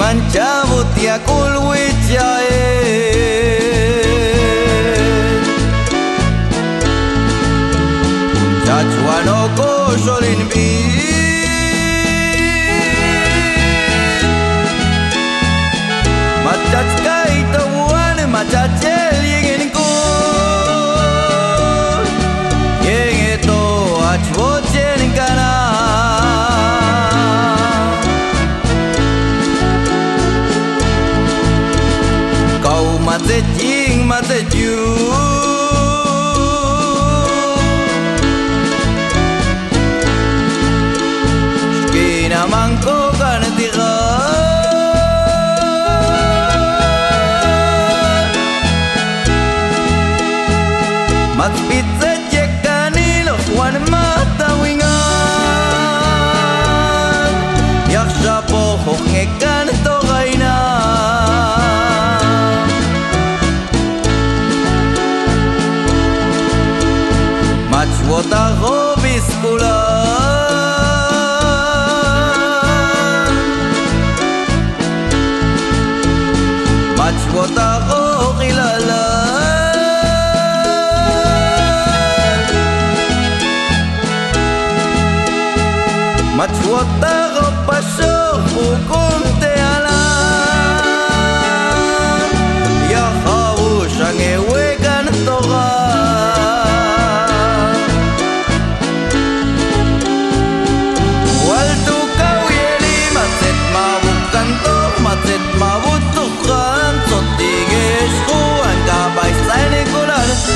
mancabut ya kulwit jae Chachuano ko solin bi Machat kai tawan machat chel yengin ko Yeng eto achwo chen kana Kau mate jing mate ju Skina mangko kan tira Mat pizza jekani lo wan mata wingan Yaksha pohok ngekan to gaina Wata hobis kula Mach wata ho kilala Mach wata ho paso hukum te ala Ya hau shange wegan toga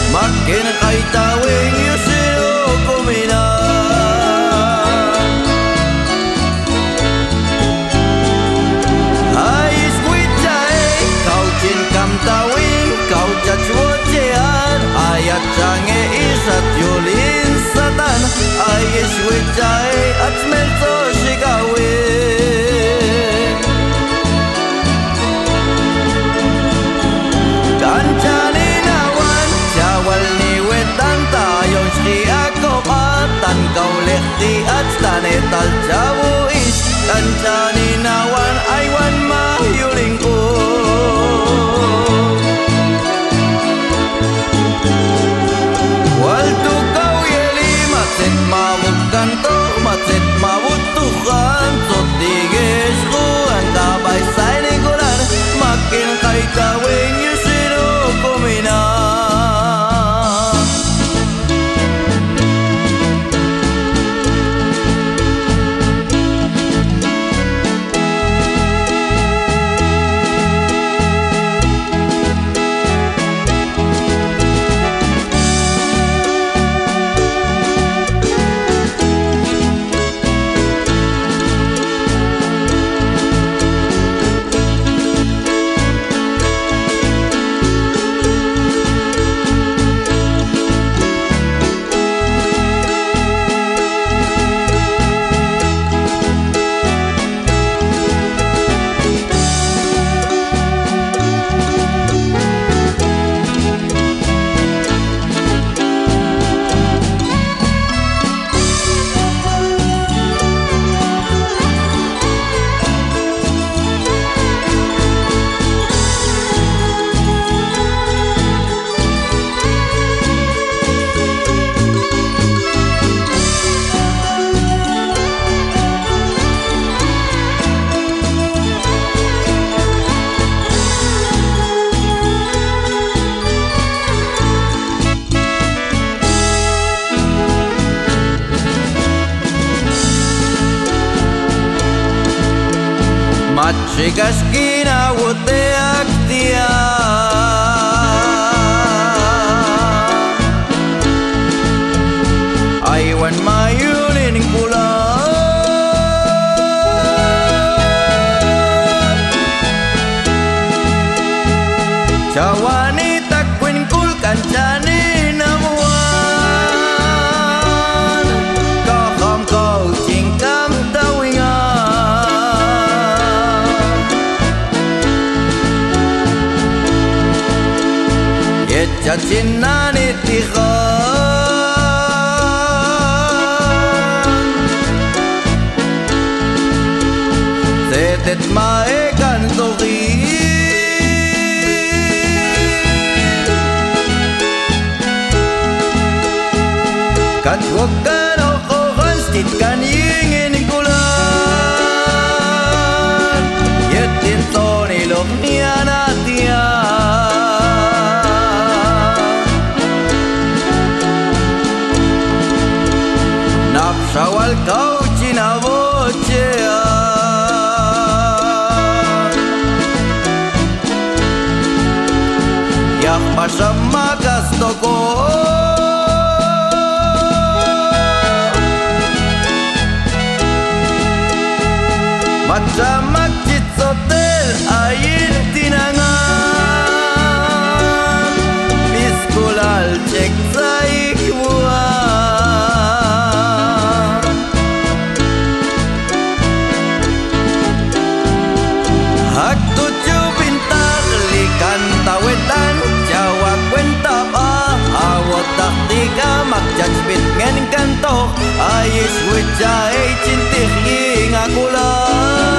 Makin kay tawing yusiro kumina Ay iskwitay Kau chin kam tawing Kau chachwo chean Ayat change isat yulin satan Ay iskwitay At smelto shigawin Kanchani Tan kau lehti at tanetal jawu is Kancani nawan aywan mahyuling ko Waltu kau yeli matset mawuk kantor Matset mawuk tuhan Sotiges ko ang kabay say nigulan Makin kay tawing yusiro kumina Chika esquina wote aktia Aywan mayulin kula Cawani takwin kul kancani namuan Kaham kau cingkam tawingan Chacinani tikhan Setet maekan Kat wag ka no kohan stit kan yingin kulan Yetin toni lok niya natia Napshawal kau cinabochea Yak pasha magas toko Macam masjid hotel air tinangan Biskulal cek saik buah Hak 7 bintang likan tawetan Jawa kwenta pa awat tak tiga mak jajbit ngen kantok Ayis wajai cintih ing akulah